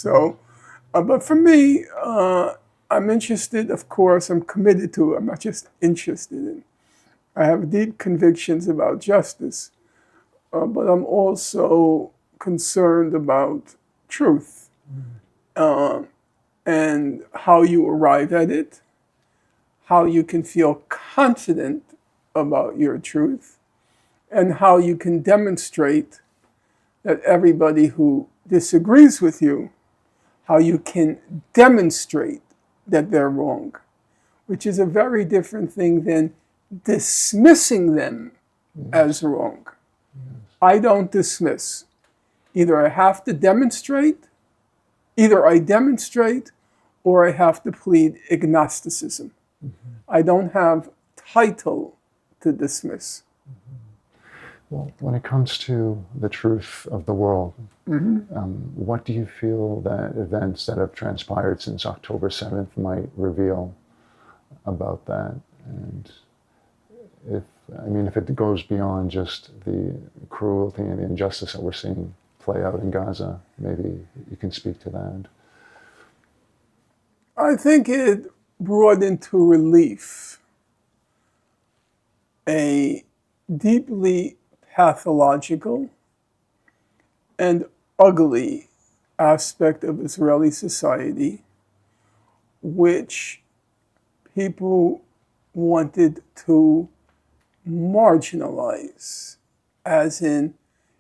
So, but for me, I'm interested, of course, I'm committed to it. I'm not just interested in. I have deep convictions about justice, but I'm also concerned about truth and how you arrive at it, how you can feel confident about your truth, and how you can demonstrate that everybody who disagrees with you, how you can demonstrate that they're wrong, which is a very different thing than dismissing them as wrong. I don't dismiss. Either I have to demonstrate, either I demonstrate, or I have to plead agnosticism. I don't have title to dismiss. Well, when it comes to the truth of the world, what do you feel that events that have transpired since October 7th might reveal about that? And if it goes beyond just the cruelty and the injustice that we're seeing play out in Gaza, maybe you can speak to that. I think it brought into relief a deeply pathological and ugly aspect of Israeli society, which people wanted to marginalize, as in,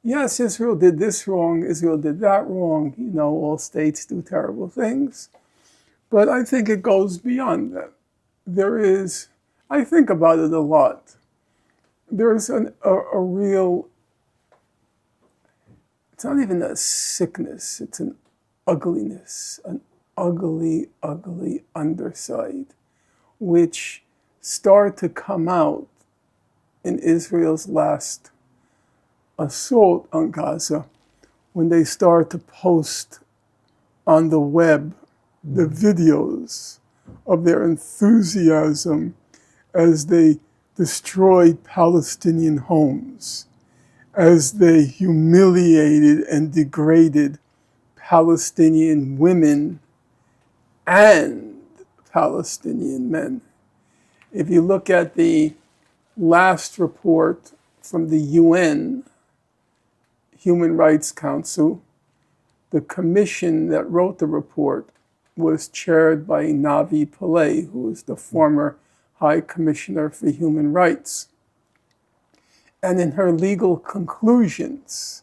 yes, Israel did this wrong, Israel did that wrong, all states do terrible things. But I think it goes beyond that. I think about it a lot. There's a real, it's not even a sickness, it's an ugliness, an ugly, ugly underside, which start to come out in Israel's last assault on Gaza, when they start to post on the web the videos of their enthusiasm as they destroyed Palestinian homes, as they humiliated and degraded Palestinian women and Palestinian men. If you look at the last report from the UN Human Rights Council, the commission that wrote the report was chaired by Navi Pillay, who was the former High Commissioner for Human Rights. And in her legal conclusions,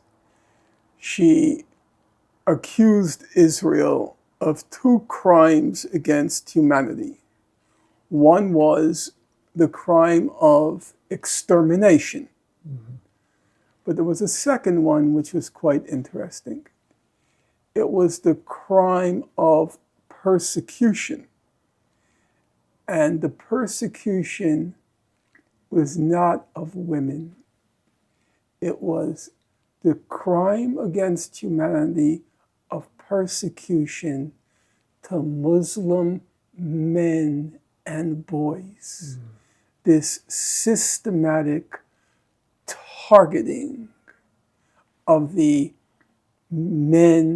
she accused Israel of 2 crimes against humanity. One was the crime of extermination. But there was a second one which was quite interesting. It was the crime of persecution. And the persecution was not of women. It was the crime against humanity of persecution to Muslim men and boys. This systematic targeting of the males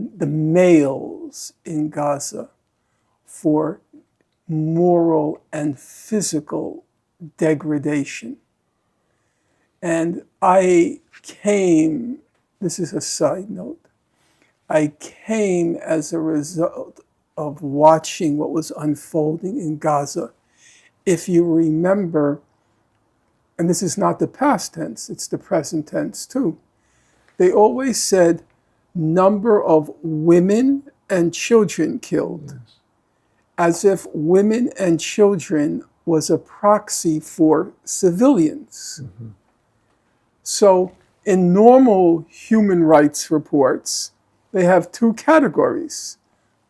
in Gaza for moral and physical degradation. And this is a side note, I came as a result of watching what was unfolding in Gaza. If you remember, and this is not the past tense, it's the present tense too, they always said number of women and children killed, as if women and children was a proxy for civilians. So in normal human rights reports, they have 2 categories,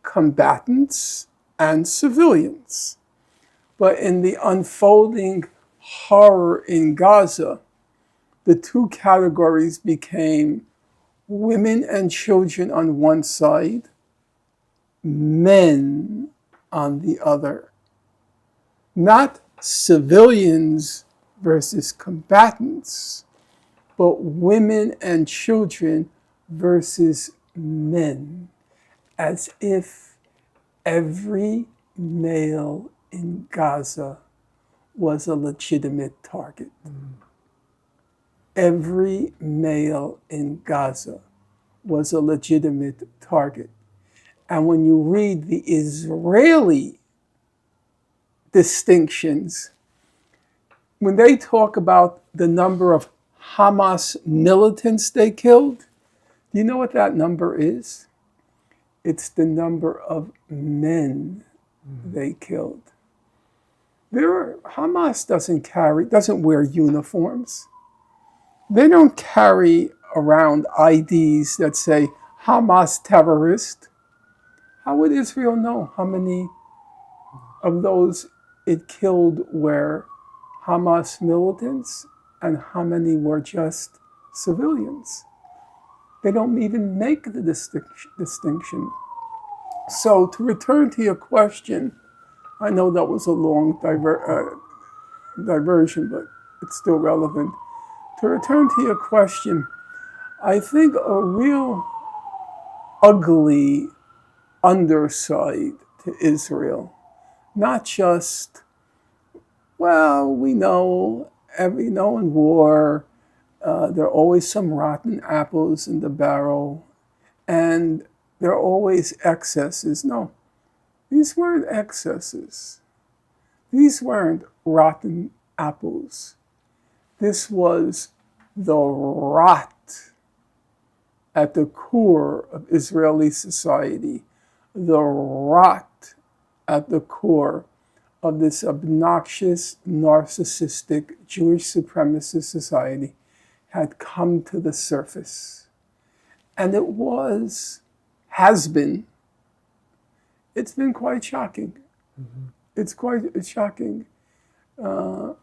combatants and civilians. But in the unfolding horror in Gaza, the 2 categories became women and children on one side, men on the other. Not civilians versus combatants, but women and children versus men. as if every male in Gaza was a legitimate target. Every male in Gaza was a legitimate target. And when you read the Israeli distinctions, when they talk about the number of Hamas militants they killed, do you know what that number is? It's the number of men they killed. Hamas doesn't wear uniforms. They don't carry around IDs that say Hamas terrorist. How would Israel know how many of those it killed were Hamas militants and how many were just civilians? They don't even make the distinction. So to return to your question, I know that was a long diversion, but it's still relevant. To return to your question, I think a real ugly underside to Israel, not just, well, we know in war, there are always some rotten apples in the barrel, and there are always excesses. No, these weren't excesses. These weren't rotten apples. This was the rot at the core of Israeli society, the rot at the core of this obnoxious, narcissistic, Jewish supremacist society had come to the surface. And it's been quite shocking. Mm-hmm. It's quite shocking to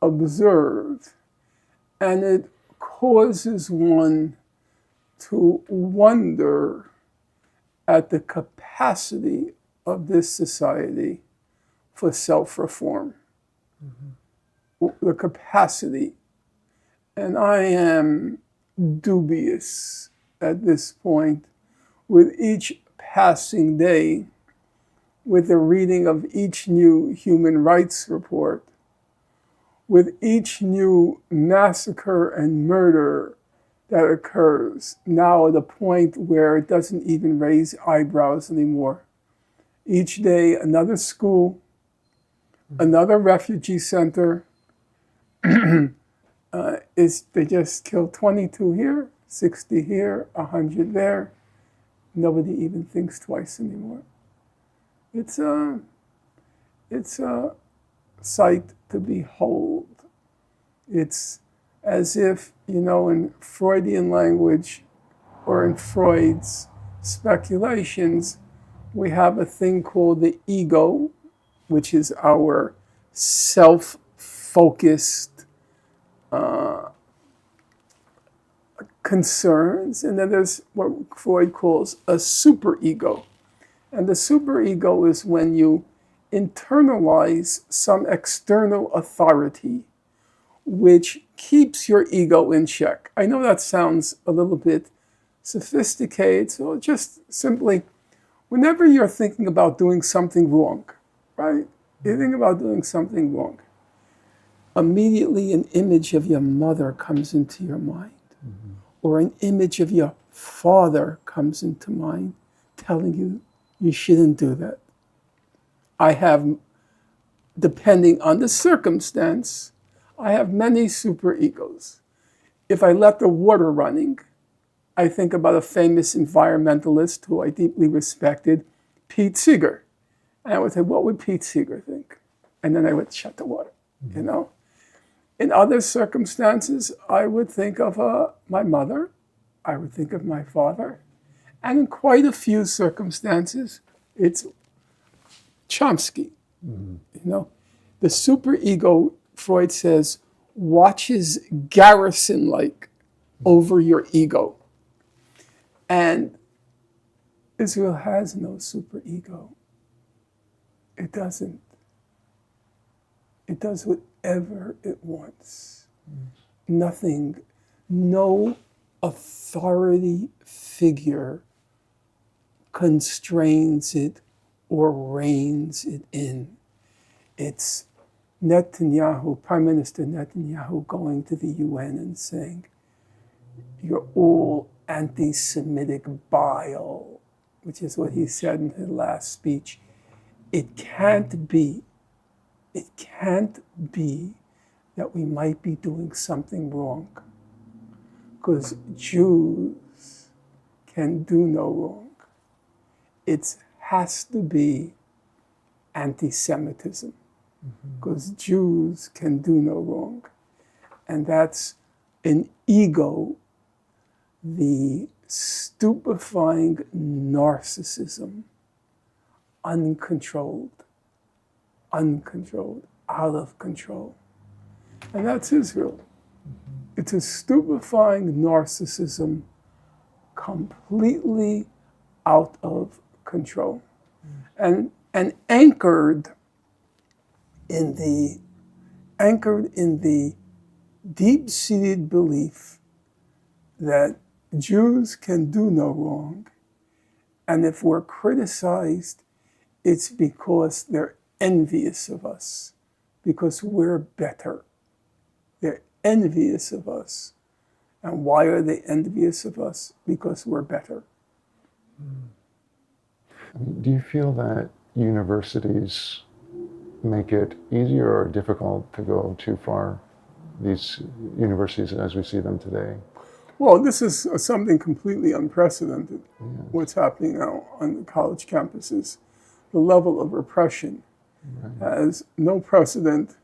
observe. And it causes one to wonder at the capacity of this society for self-reform. Mm-hmm. The capacity. And I am dubious at this point, with each passing day, with the reading of each new human rights report, with each new massacre and murder that occurs, now at a point where it doesn't even raise eyebrows anymore. Each day, another school, another refugee center, they just killed 22 here, 60 here, 100 there. Nobody even thinks twice anymore. It's a sight to behold. It's as if, in Freudian language or in Freud's speculations, we have a thing called the ego, which is our self-focused concerns, and then there's what Freud calls a superego. And the superego is when you internalize some external authority which keeps your ego in check. I know that sounds a little bit sophisticated, so just simply, whenever you're thinking about doing something wrong, right? You think about doing something wrong, immediately an image of your mother comes into your mind, mm-hmm. or an image of your father comes into mind, telling you you shouldn't do that. I have, depending on the circumstance, I have many superegos. If I let the water running, I think about a famous environmentalist who I deeply respected, Pete Seeger. And I would say, what would Pete Seeger think? And then I would shut the water, mm-hmm. In other circumstances, I would think of my mother. I would think of my father. And in quite a few circumstances, it's Chomsky. Mm-hmm. The superego, Freud says, watches garrison-like over your ego. And Israel has no superego. It doesn't. It does whatever it wants. Nothing, no authority figure constrains it or reins it in. It's Netanyahu, Prime Minister Netanyahu, going to the UN and saying, "You're all anti-Semitic bile," which is what he said in his last speech. It can't be that we might be doing something wrong, because Jews can do no wrong. It has to be anti-Semitism, because Jews can do no wrong. And that's an ego, the stupefying narcissism, uncontrolled, out of control. And that's Israel. It's a stupefying narcissism, completely out of control. And anchored in the deep-seated belief that Jews can do no wrong, and if we're criticized, it's because they're envious of us, because we're better. They're envious of us. And why are they envious of us? Because we're better. Do you feel that universities make it easier or difficult to go too far, these universities as we see them today? Well, this is something completely unprecedented, what's happening now on the college campuses. The level of repression has no precedent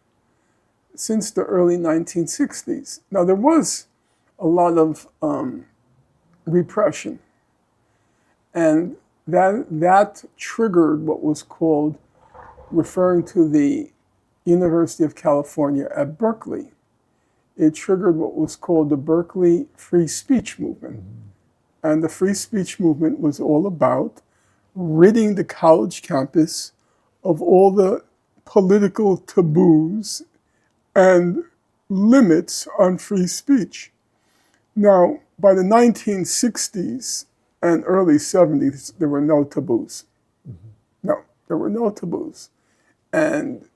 since the early 1960s. Now, there was a lot of repression, and that triggered what was called, referring to the University of California at Berkeley, it triggered what was called the Berkeley Free Speech Movement. And the free speech movement was all about ridding the college campus of all the political taboos and limits on free speech. Now, by the 1960s and early 70s, there were no taboos. No, there were no taboos. And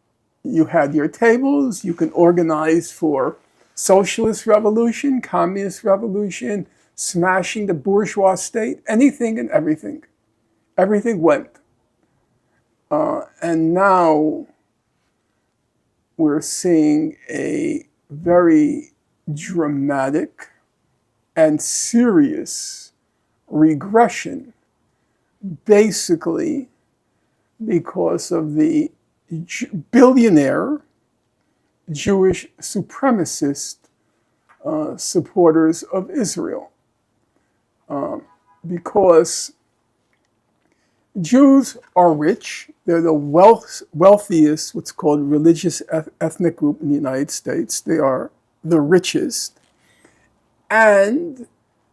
you had your tables, you can organize for socialist revolution, communist revolution, smashing the bourgeois state, anything and everything. Everything went. And now we're seeing a very dramatic and serious regression, basically because of the billionaire Jewish supremacist supporters of Israel. Because Jews are rich. They're the wealthiest, what's called religious ethnic group in the United States. They are the richest. And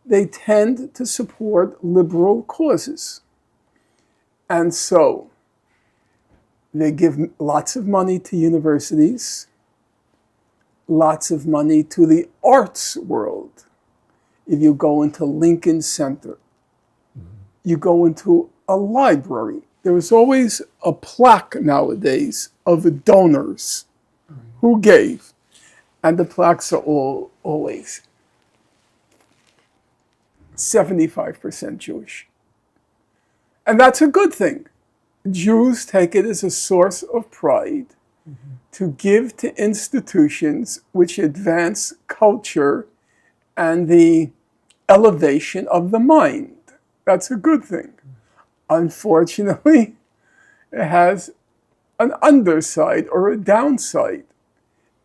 they tend to support liberal causes. And so they give lots of money to universities, lots of money to the arts world. If you go into Lincoln Center, you go into a library, there is always a plaque nowadays of the donors who gave. And the plaques are always 75% Jewish. And that's a good thing. Jews take it as a source of pride to give to institutions which advance culture and the elevation of the mind. That's a good thing. Unfortunately, it has an underside or a downside.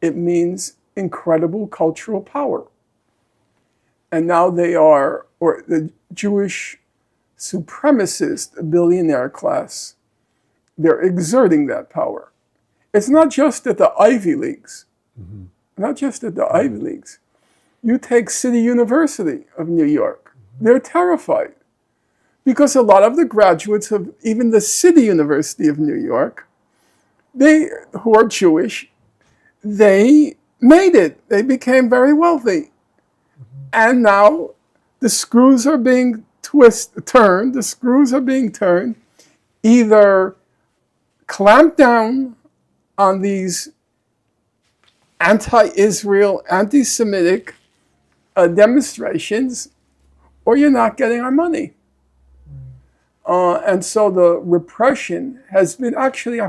It means incredible cultural power. And now they are, or the Jewish supremacist billionaire class, they're exerting that power. It's not just at the Ivy Leagues. Not just at the Ivy Leagues. You take City University of New York. They're terrified. Because a lot of the graduates of even the City University of New York, who are Jewish, they made it. They became very wealthy. And now the screws are being the screws are being turned, either clamp down on these anti-Israel, anti-Semitic demonstrations, or you're not getting our money. And so the repression has been actually,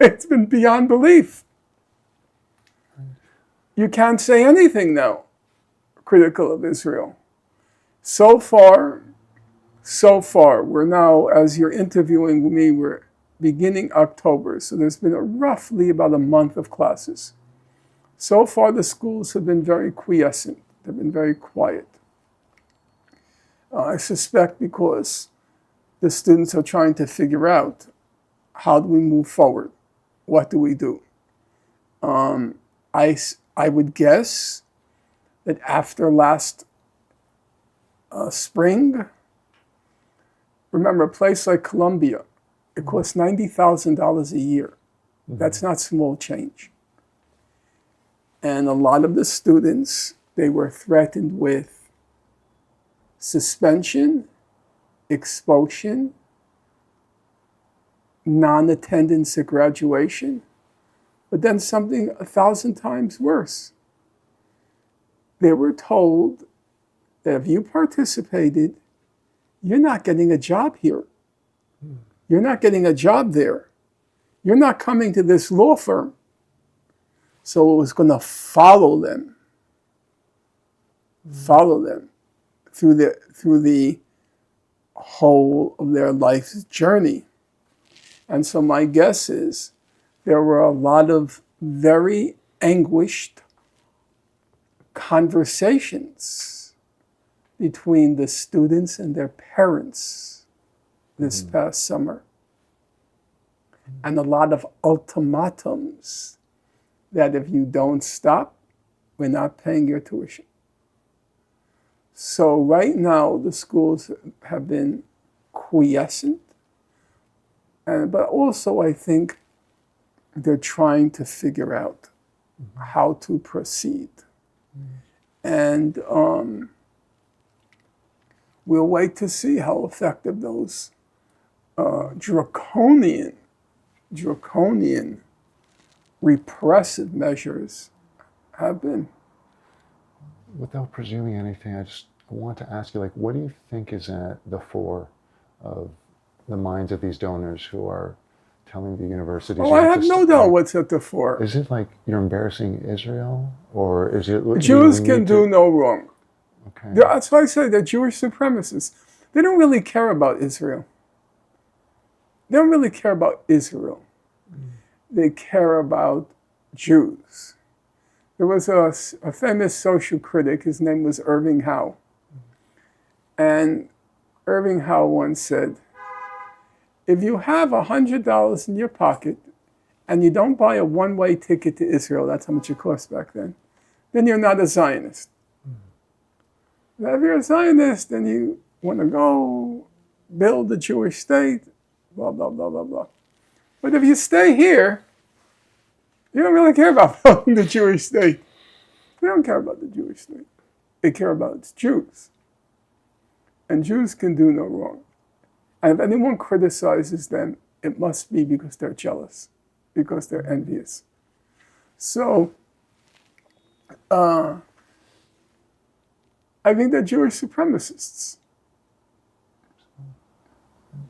it's been beyond belief. You can't say anything now critical of Israel. So far, we're now, as you're interviewing me, we're beginning October. So there's been roughly about a month of classes. So far, the schools have been very quiescent. They've been very quiet. I suspect because the students are trying to figure out, how do we move forward? What do we do? I would guess that after last spring, remember a place like Columbia, it costs $90,000 a year. That's not small change. And a lot of the students, they were threatened with suspension, expulsion, non-attendance at graduation, but then something 1,000 times worse. They were told that if you participated, you're not getting a job here. You're not getting a job there. You're not coming to this law firm. So it was going to follow them through the whole of their life's journey. And so my guess is there were a lot of very anguished conversations between the students and their parents this past summer. And a lot of ultimatums that if you don't stop, we're not paying your tuition. So right now, the schools have been quiescent, but also I think they're trying to figure out how to proceed. And we'll wait to see how effective those draconian repressive measures have been. Without presuming anything, I want to ask you, what do you think is at the fore of the minds of these donors who are telling the universities? Oh, I have no doubt what's at the fore. Is it like you're embarrassing Israel, or is it Jews can do no wrong? Okay. That's why I say they're Jewish supremacists. They don't really care about Israel. They don't really care about Israel. They care about Jews. There was a famous social critic, his name was Irving Howe. And Irving Howe once said, if you have $100 in your pocket and you don't buy a one-way ticket to Israel, that's how much it cost back then you're not a Zionist. But if you're a Zionist and you want to go build a Jewish state, blah, blah, blah, blah, blah. But if you stay here, you don't really care about building the Jewish state. They don't care about the Jewish state. They care about its Jews. And Jews can do no wrong. And if anyone criticizes them, it must be because they're jealous, because they're envious. So, I think they're Jewish supremacists.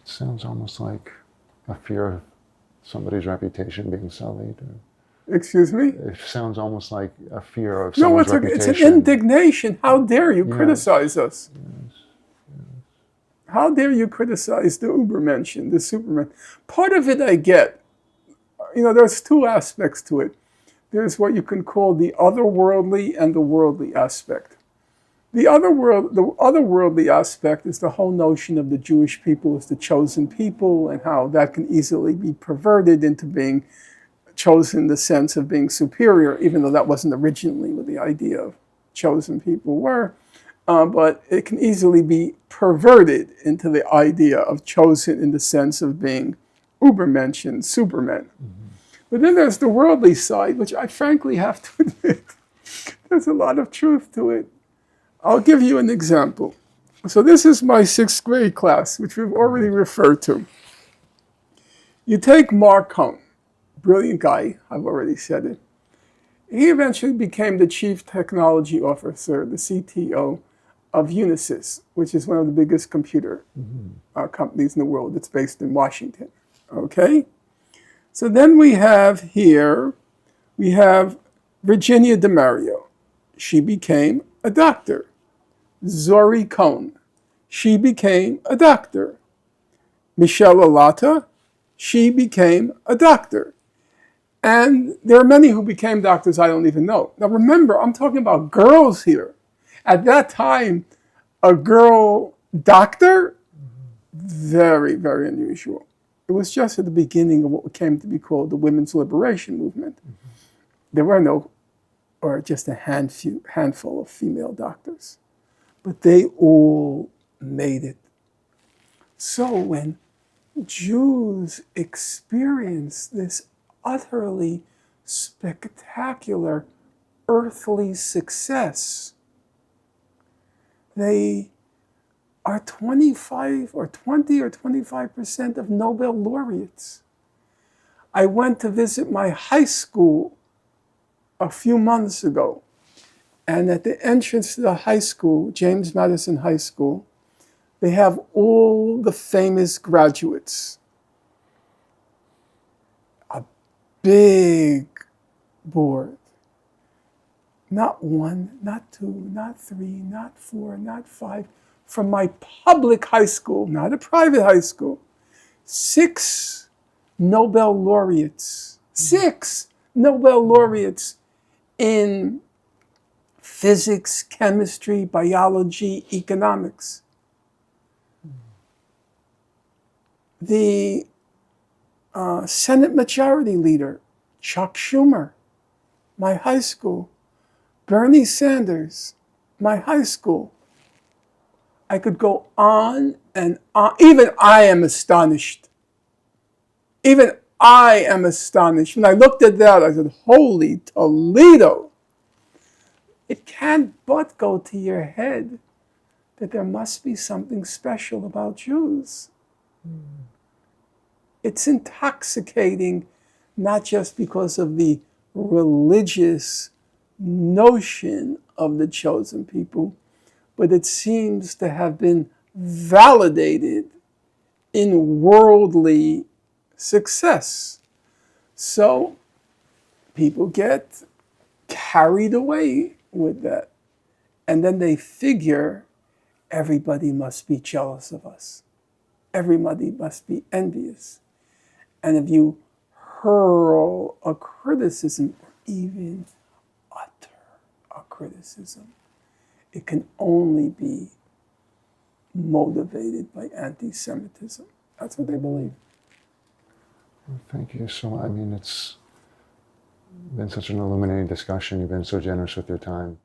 It sounds almost like a fear of somebody's reputation being sullied. Excuse me? It sounds almost like a fear of someone's reputation. It's an indignation. How dare you criticize us? Yes. How dare you criticize the Ubermenschen, the Superman? Part of it I get. There's two aspects to it. There's what you can call the otherworldly and the worldly aspect. The otherworldly aspect is the whole notion of the Jewish people as the chosen people and how that can easily be perverted into being chosen in the sense of being superior, even though that wasn't originally what the idea of chosen people were. But it can easily be perverted into the idea of chosen in the sense of being Ubermenschen, Supermen. But then there's the worldly side, which I frankly have to admit, there's a lot of truth to it. I'll give you an example. So this is my 6th grade class, which we've already referred to. You take Mark Cohn, brilliant guy, I've already said it. He eventually became the Chief Technology Officer, the CTO, of Unisys, which is one of the biggest computer companies in the world. It's based in Washington. Okay? So then we have Virginia DeMario. She became a doctor. Zori Cohn. She became a doctor. Michelle Alata. She became a doctor. And there are many who became doctors I don't even know. Now remember, I'm talking about girls here. At that time, a girl doctor, very, very unusual. It was just at the beginning of what came to be called the women's liberation movement. There were no, or just a handful of female doctors. But they all made it. So when Jews experience this utterly spectacular earthly success, they are 25 or 20 or 25% of Nobel laureates. I went to visit my high school a few months ago, and at the entrance to the high school, James Madison High School, they have all the famous graduates. A big board. Not 1, not 2, not 3, not 4, not 5. From my public high school, not a private high school. 6 Nobel laureates. 6 Nobel laureates in physics, chemistry, biology, economics. The Senate Majority Leader, Chuck Schumer, my high school. Bernie Sanders, my high school. I could go on and on. Even I am astonished. Even I am astonished. When I looked at that, I said, holy Toledo. It can't but go to your head that there must be something special about Jews. It's intoxicating, not just because of the religious notion of the chosen people, but it seems to have been validated in worldly success. So people get carried away with that. And then they figure everybody must be jealous of us. Everybody must be envious. And if you hurl a criticism, or even utter a criticism, it can only be motivated by anti-Semitism. That's what they believe. Thank you so much. I mean, it's been such an illuminating discussion. You've been so generous with your time.